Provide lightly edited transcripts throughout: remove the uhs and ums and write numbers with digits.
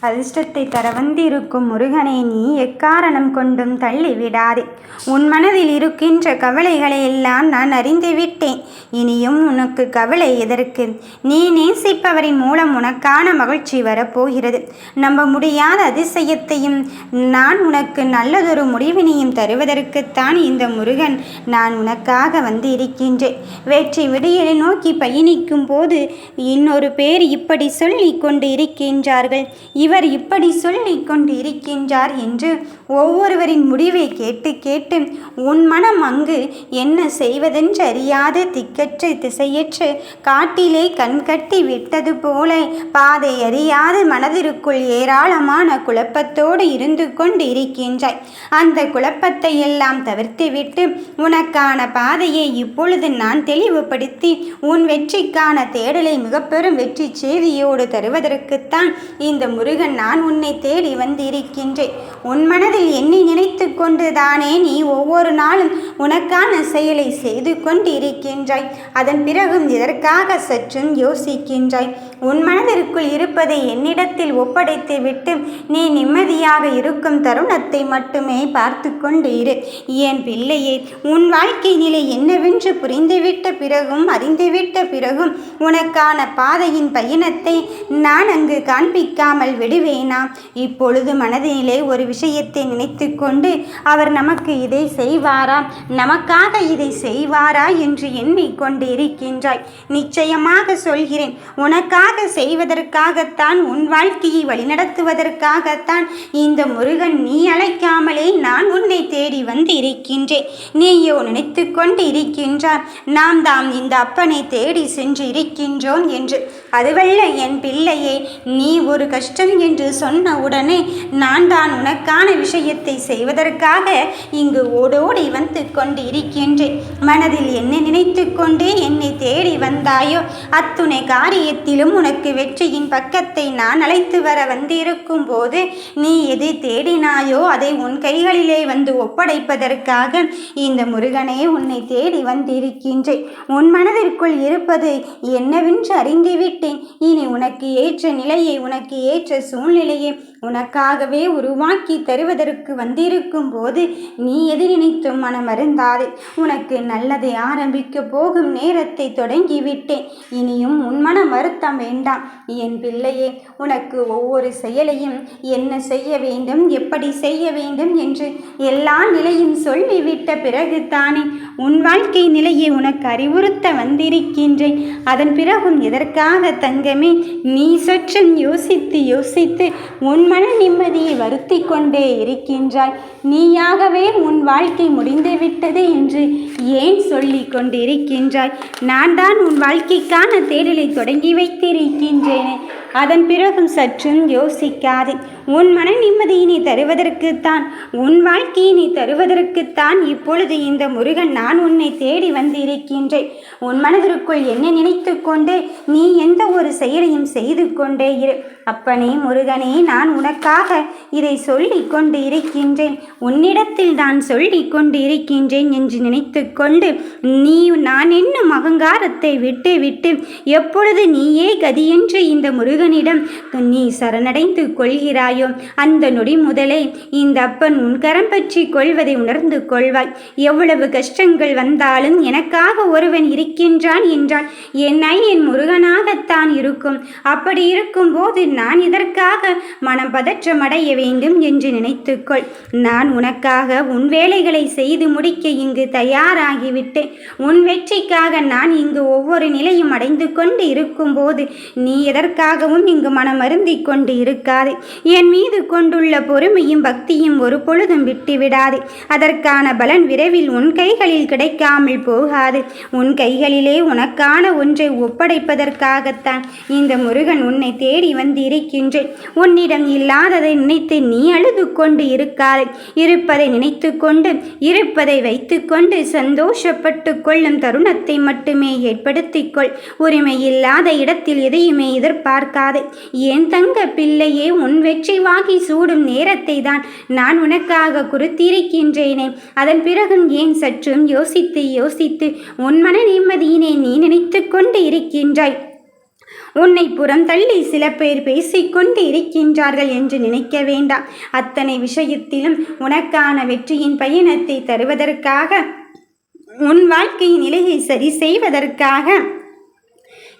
அதிர்ஷ்டத்தை தர வந்திருக்கும் முருகனை நீ எக்காரணம் கொண்டும் தள்ளிவிடாதே. உன் மனதில் இருக்கின்ற கவலைகளை எல்லாம் நான் அறிந்துவிட்டேன். இனியும் உனக்கு கவலை எதற்கு? நீ நேசிப்பவரின் மூலம் உனக்கான மகிழ்ச்சி வரப்போகிறது. நம்ப முடியாத அதிசயத்தையும் நான் உனக்கு நல்லதொரு முடிவினையும் தருவதற்குத்தான் இந்த முருகன் நான் உனக்காக வந்து இருக்கின்றேன். வெற்றி விடியலை நோக்கி பயணிக்கும் போது இன்னொரு பேர் இப்படி சொல்லி கொண்டு இருக்கின்றார்கள், இவர் இப்படி சொல்லி கொண்டு இருக்கின்றார் என்று ஒவ்வொருவரின் முடிவை கேட்டு கேட்டு உன் மனம் அங்கு என்ன செய்வதென்று அறியாது திக்கற்று திசையற்று காட்டிலே கண்கட்டி விட்டது போல பாதை அறியாது மனதிற்குள் ஏராளமான குழப்பத்தோடு இருந்து கொண்டு இருக்கின்றாய். அந்த குழப்பத்தை எல்லாம் தவிர்த்துவிட்டு உனக்கான பாதையை இப்பொழுது நான் தெளிவுபடுத்தி உன் வெற்றிக்கான தேடலை மிக பெரும் வெற்றி செய்தியோடு தருவதற்குத்தான் இந்த முருகன் நான் உன்னை தேடி வந்திருக்கின்றேன். உன் மனதில் என்னை நினைத்து கொண்டு தானே நீ ஒவ்வொரு நாளும் உனக்கான செயலை செய்து கொண்டு இருக்கின்றாய். அதன் பிறகும் இதற்காக சற்றும் யோசிக்கின்றாய். உன் மனதிற்குள் இருப்பதை என்னிடத்தில் ஒப்படைத்து விட்டு நீ நிம்மதியாக இருக்கும் தருணத்தை மட்டுமே பார்த்து கொண்டு இரு. என் பிள்ளையே, உன் வாழ்க்கை நிலை என்னவென்று புரிந்துவிட்ட பிறகும் அறிந்துவிட்ட பிறகும் உனக்கான பாதையின் பயணத்தை நான் அங்கு காண்பிக்காமல் விடுவேனா? இப்பொழுது மனதிலே ஒரு விஷயத்தை நினைத்து கொண்டு அவர் நமக்கு இதை செய்வாரா, நமக்காக இதை செய்வாரா என்று எண்ணிக்கொண்டு இருக்கின்றாய். நிச்சயமாக சொல்கிறேன், உனக்காக செய்வதற்காகத்தான், உன் வாழ்க்கையை வழிநடத்துவதற்காகத்தான் இந்த முருகன் நீ அழைக்காமலே நான் உன்னை தேடி வந்து இருக்கின்றேன். நீயோ நினைத்து கொண்டு இருக்கின்றார் நாம் தாம் இந்த அப்பனை தேடி சென்று இருக்கின்றோம் என்று. அதுவல்ல என் பிள்ளையே, நீ ஒரு கஷ்டம் என்று சொன்ன உடனே நான் தான் உனக்கான விஷயத்தை செய்வதற்காக இங்கு ஓடோடி வந்து கொண்டு இருக்கின்றேன். மனதில் என்ன நினைத்து கொண்டு என்னை தேடி வந்தாயோ அத்துணை காரியத்திலும் உனக்கு வெற்றியின் பக்கத்தை நான் அழைத்து வர வந்திருக்கும் போது நீ எதை தேடினாயோ அதை உன் கைகளிலே வந்து ஒப்படைப்பதற்காக இந்த முருகனே உன்னை தேடி வந்திருக்கின்றேன். உன் மனதிற்குள் இருப்பது என்னவென்று அறிந்துவிட்டேன். இனி உனக்கு ஏற்ற நிலையை, உனக்கு ஏற்ற சூழ்நிலையை உனக்காகவே உருவாக்கி தருவதற்கு வந்திருக்கும் போது நீ எது நினைத்தும் மனமருந்தாதே. உனக்கு நல்லதை ஆரம்பிக்க போகும் நேரத்தை தொடங்கிவிட்டேன். இனியும் உன் மன வருத்தம் வேண்டாம் என் பிள்ளையே. உனக்கு ஒவ்வொரு செயலையும் என்ன செய்ய வேண்டும், எப்படி செய்ய வேண்டும் என்று எல்லா நிலையும் சொல்லிவிட்ட பிறகு தானே உன் வாழ்க்கை நிலையை உனக்கு அறிவுறுத்த வந்திருக்கின்றேன். அதன் பிறகும் எதற்காக தங்கமே நீ சற்றும் யோசித்து யோசித்து உன் மன நிம்மதியை வருத்தி கொண்டே இருக்கின்றாய்? நீயாகவே உன் வாழ்க்கை முடிந்துவிட்டது என்று ஏன் சொல்லி கொண்டிருக்கின்றாய்? நான் தான் உன் வாழ்க்கைக்கான தேடலை தொடங்கி வைத்திருக்கின்றேனே. அதன் பிறகும் சற்றும் யோசிக்காதே. உன் மன நிம்மதியினை தருவதற்குத்தான், உன் வாழ்க்கையினை தருவதற்குத்தான் இப்பொழுது இந்த முருகன் நான் உன்னை தேடி வந்து இருக்கின்றேன். உன் மனதிற்குள் என்ன நினைத்து கொண்டு நீ எந்த ஒரு செயலையும் செய்து கொண்டே இரு. அப்பனே முருகனே, நான் உனக்காக இதை சொல்லி கொண்டு இருக்கின்றேன், உன்னிடத்தில் நான் சொல்லி கொண்டு இருக்கின்றேன் என்று நினைத்து கொண்டு நீ நான் என்னும் அகங்காரத்தை விட்டு விட்டு எப்பொழுது நீயே கதியென்று இந்த முருகனிடம் நீ சரணடைந்து கொள்கிறாயோ அந்த நொடி முதலே இந்த அப்பன் உன் கரம் பற்றி கொள்வதை உணர்ந்து கொள்வாய். எவ்வளவு கஷ்டங்கள் வந்தாலும் எனக்காக ஒருவன் இருக்கின்றான் என்றால் என் முருகனாகத்தான் இருக்கும். அப்படி இருக்கும் போது நான் இதற்காக மனம் பதற்றமடைய வேண்டும் என்று நினைத்துக்கொள். நான் உனக்காக உன் வேலைகளை செய்து முடிக்க இங்கு தயாராகிவிட்டேன். உன் வெற்றிக்காக நான் இங்கு ஒவ்வொரு நிலையும் அடைந்து கொண்டு இருக்கும் போது நீ எதற்காகவும் இங்கு மனம் அருந்தி கொண்டு இருக்காதே. என் மீது கொண்டுள்ள பொறுமையும் பக்தியும் ஒரு பொழுதும் விட்டுவிடாதே. அதற்கான பலன் விரைவில் உன் கைகளில் கிடைக்காமல் போகாது. உன் கைகளிலே உனக்கான ஒன்றை ஒப்படைப்பதற்காகத்தான் இந்த முருகன் உன்னை தேடி வந்து இருக்கின்றேன். உன்னிடம் இல்லாததை நினைத்து நீ அழுது கொண்டு இருக்காதே. இருப்பதை நினைத்து கொண்டு இருப்பதை வைத்து கொண்டு சந்தோஷப்பட்டு கொள்ளும் தருணத்தை மட்டுமே ஏற்படுத்திக்கொள். உரிமை இல்லாத இடத்தில் எதையுமே எதிர்பார்க்காதே. என் தங்க பிள்ளையே, உன் வெற்றி வாகி சூடும் நேரத்தை தான் நான் உனக்காக குறித்திருக்கின்றேனே. அதன் பிறகும் ஏன் சற்றும் யோசித்து யோசித்து உன் மன நிம்மதியினை நீ நினைத்து கொண்டு இருக்கின்றாய்? உன்னை புறம் தள்ளி சில பேர் பேசிக்கொண்டு இருக்கின்றார்கள் என்று நினைக்க வேண்டாம். அத்தனை விஷயத்திலும் உனக்கான வெற்றியின் பயணத்தை தருவதற்காக, உன் வாழ்க்கையின் நிலையை சரி செய்வதற்காக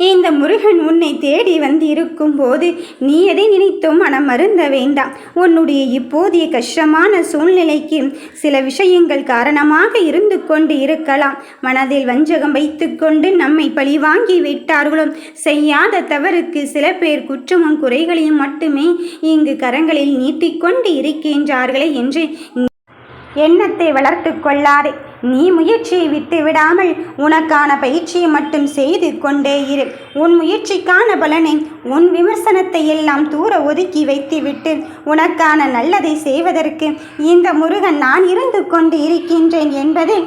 இந்த முருகன் உன்னை தேடி வந்து இருக்கும் போது நீ எதை நினைத்தும் மனம் மருந்த வேண்டாம். உன்னுடைய இப்போதைய கஷ்டமான சூழ்நிலைக்கு சில விஷயங்கள் காரணமாக இருந்து கொண்டு இருக்கலாம். மனதில் வஞ்சகம் வைத்துக்கொண்டு நம்மை பழி வாங்கி விட்டார்களோ, செய்யாத தவறுக்கு சில பேர் குற்றமும் குறைகளையும் மட்டுமே இங்கு கரங்களில் நீட்டிக்கொண்டு இருக்கின்றார்களே என்று எண்ணத்தை வளர்த்து கொள்ளாதே. நீ முயற்சியை விட்டு விடாமல் உனக்கான பயிற்சியை மட்டும் செய்து கொண்டே இரு. உன் முயற்சிக்கான பலனை, உன் விமர்சனத்தை எல்லாம் தூர ஒதுக்கி வைத்துவிட்டு உனக்கான நல்லதை செய்வதற்கு இந்த முருகன் நான் இருந்து கொண்டு இருக்கின்றேன் என்பதை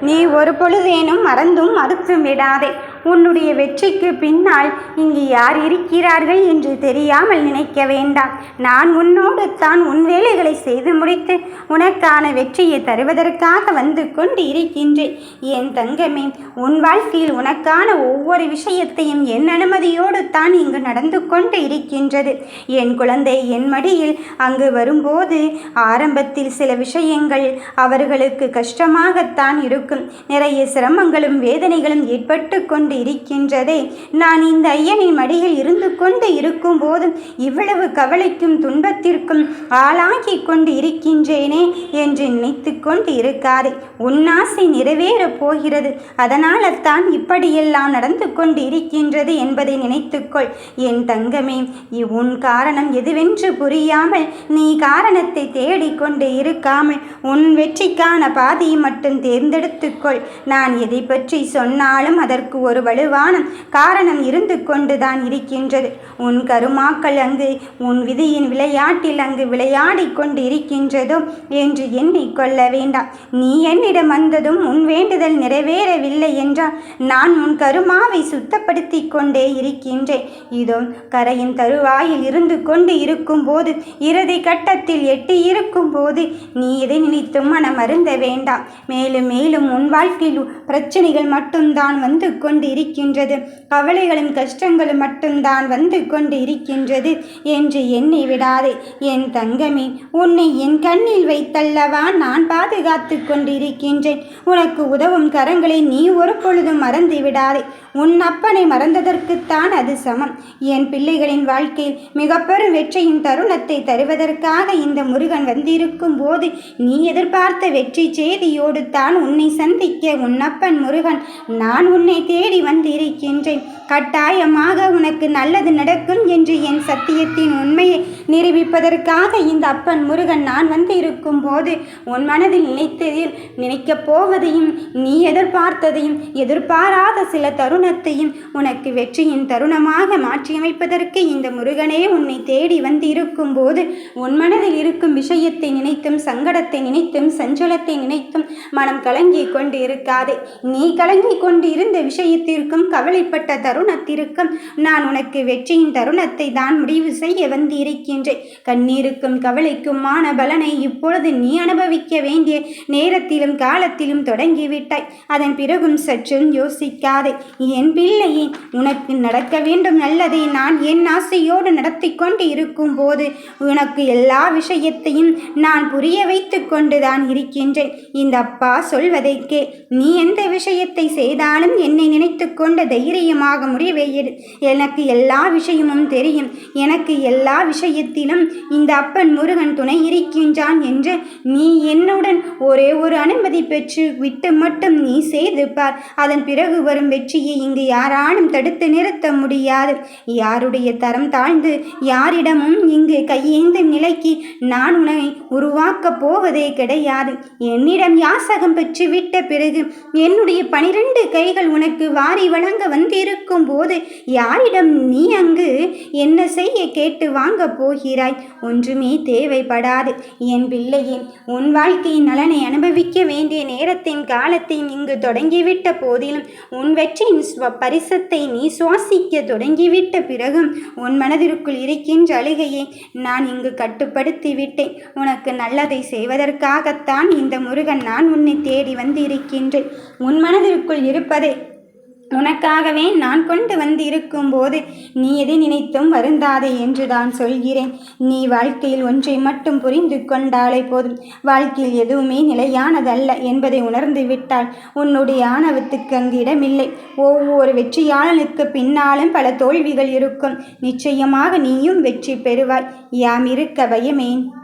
நீ ஒரு பொழுதேனும் மறந்தும் மறுத்தும் விடாதே. உன்னுடைய வெற்றிக்கு பின்னால் இங்கு யார் இருக்கிறார்கள் என்று தெரியாமல் நினைக்க வேண்டாம். நான் உன்னோடு தான் உன் வேலைகளை செய்து முடித்து உனக்கான வெற்றியை தருவதற்காக வந்து கொண்டு இருக்கின்றேன். என் தங்கமே, உன் வாழ்க்கையில் உனக்கான ஒவ்வொரு விஷயத்தையும் என் அனுமதியோடு தான் இங்கு நடந்து கொண்டு இருக்கின்றது. என் குழந்தை என் மடியில் அங்கு வரும்போது ஆரம்பத்தில் சில விஷயங்கள் அவர்களுக்கு கஷ்டமாகத்தான் இருக்கும். நிறைய சிரமங்களும் வேதனைகளும் ஏற்பட்டு கொண்டு இருக்கின்றதே. நான் இந்த ஐயனின் மடியில் இருந்து கொண்டு இருக்கும் போதும் இவ்வளவு கவலைக்கும் துன்பத்திற்கும் ஆளாகி கொண்டு இருக்கின்றேனே என்று நினைத்து கொண்டு இருக்காதே. உன் ஆசை நிறைவேறப் போகிறது, அதனால தான் இப்படியெல்லாம் நடந்து கொண்டு இருக்கின்றது என்பதை நினைத்துக்கொள். என் தங்கமே, உன் காரணம் எதுவென்று புரியாமல் நீ காரணத்தை தேடிக்கொண்டு இருக்காமல் உன் வெற்றிக்கான பாதையை மட்டும் தேர்ந்தெடுத்துக்கொள். நான் எதை பற்றி சொன்னாலும் அதற்கு ஒரு வலுவான காரணம் இருந்து கொண்டுதான் இருக்கின்றது. உன் கருமாக்கள் அங்கு உன் விதியின் விளையாட்டில் அங்கு விளையாடி கொண்டு இருக்கின்றதோ என்று எண்ணிக்கொள்ள வேண்டாம். நீ என்னிடம் வந்ததும் உன் வேண்டுதல் நிறைவேறவில்லை என்றால் நான் உன் கருமாவை சுத்தப்படுத்தி கொண்டே இருக்கின்றேன். இதோ கரையின் தருவாயில் இருந்து கொண்டு இருக்கும் போது, இறுதி கட்டத்தில் எட்டி இருக்கும் போது நீ எதை நினைத்தும் மனம் அருந்த வேண்டாம். மேலும் மேலும் உன் வாழ்க்கையில் பிரச்சனைகள் மட்டும்தான் வந்து கொண்டு இருக்கின்றது, கவலைகளும் கஷ்டங்களும் மட்டும்தான் வந்து கொண்டு இருக்கின்றது என்று எண்ணி விடாதே. என் தங்கமே, உன்னை என் கண்ணில் வைத்தல்லவா நான் பாதுகாத்து கொண்டு இருக்கின்றேன். உனக்கு உதவும் கரங்களை நீ ஒரு பொழுதும் மறந்து விடாதே. உன் அப்பனை மறந்ததற்குத்தான் அது சமம். என் பிள்ளைகளின் வாழ்க்கையில் மிக பெரும் வெற்றியின் தருணத்தை தருவதற்காக இந்த முருகன் வந்திருக்கும் போது நீ எதிர்பார்த்த வெற்றி செய்தியோடு தான் உன்னை சந்திக்க உன் அப்பன் முருகன் நான் உன்னை தேடி வந்திருக்கின்றேன். கட்டாயமாக உனக்கு நல்லது நடக்கும் என்று என் சத்தியத்தின் உண்மையை நிரூபிப்பதற்காக இந்த அப்பன் முருகன் நான் வந்து இருக்கும் போது உன் மனதில் நினைக்கப் போவதையும் நீ எதிர்பார்த்ததையும் எதிர்பாராத சில தருணத்தையும் உனக்கு வெற்றியின் தருணமாக மாற்றியமைப்பதற்கு இந்த முருகனே உன்னை தேடி வந்து இருக்கும் போது உன் மனதில் இருக்கும் விஷயத்தை நினைத்தும் சங்கடத்தை நினைத்தும் சஞ்சலத்தை நினைத்தும் மனம் கலங்கி கொண்டு இருக்காதே. நீ கலங்கி கொண்டு இருந்த விஷயத்திற்கும் கவலைப்பட்ட தருணத்திற்கும் நான் உனக்கு வெற்றியின் தருணத்தை தான் முடிவு செய்ய வந்து இருக்கின்றேன். கண்ணீருக்கும் கவலைக்குமான பலனை இப்பொழுது நீ அனுபவிக்க வேண்டிய நேரத்திலும் காலத்திலும் தொடங்கிவிட்டாய். அதன் பிறகும் சற்றும் யோசிக்காதே. என் பிள்ளையே, உனக்கு நடக்க வேண்டும் நல்லதை நான் என் ஆசையோடு நடத்தி கொண்டு இருக்கும் போது உனக்கு எல்லா விஷயத்தையும் நான் புரிய வைத்து கொண்டுதான் இருக்கின்றேன். இந்த அப்பா சொல்வதைக்கே. நீ எந்த விஷயத்தை செய்தாலும் என்னை நினைத்து கொண்டு தைரியமாக முடிவை எடு. எனக்கு எல்லா விஷயமும் தெரியும். எனக்கு எல்லா விஷயத்திலும் இந்த அப்பன் முருகன் துணை இருக்கின்றான் என்று நீ என்னுடன் ஒரே ஒரு அனுமதி பெற்று விட்டு மட்டும் நீ செய்து பார். அதன் பிறகு வரும் வெற்றியை இங்கு யாராலும் தடுத்து நிறுத்த முடியாது. யாருடைய தரம் தாழ்ந்து யாரிடமும் இங்கு கையேந்தும் நிலைக்கு நான் உன்னை உருவாக்கப் போவதே கிடையாது. என்னிடம் யாசகம் பெற்று விட்ட பிறகு என்னுடைய 12 கைகள் உனக்கு வாரி வழங்க வந்திருக்கும் போது யாரிடம் நீ அங்கு என்ன செய்ய கேட்டு வாங்க போகிறாய்? ஒன்றுமே தேவைப்படாது. என் பிள்ளையே, உன் வாழ்க்கையின் நலனை அனுபவிக்க வேண்டிய நேரத்தின் காலத்தையும் இங்கு தொடங்கிவிட்ட போதிலும் உன் வெற்றியின் பரிசத்தை நீ சுவாசிக்க தொடங்கிவிட்ட பிறகும் உன் மனதிற்குள் இருக்கின்ற அழுகையை நான் இங்கு கட்டுப்படுத்தி விட்டேன். உனக்கு நல்லதை செய்வதற்காகத்தான் இந்த முருகன் நான் உன்னை தேடி வந்து இருக்கின்றேன். உன் மனதிற்குள் இருப்பதை உனக்காகவே நான் கொண்டு வந்திருக்கும் போது நீ எதை நினைத்தும் வருந்தாதே என்று தான் சொல்கிறேன். நீ வாழ்க்கையில் ஒன்றை மட்டும் புரிந்து கொண்டாலே போதும். வாழ்க்கையில் எதுவுமே நிலையானதல்ல என்பதை உணர்ந்து விட்டால் உன்னுடைய ஆணவத்துக்கு அங்கு இடமில்லை. ஒவ்வொரு வெற்றியாளனுக்கு பின்னாலும் பல தோல்விகள் இருக்கும். நிச்சயமாக நீயும் வெற்றி பெறுவாய். யாம் இருக்க பயமேன்.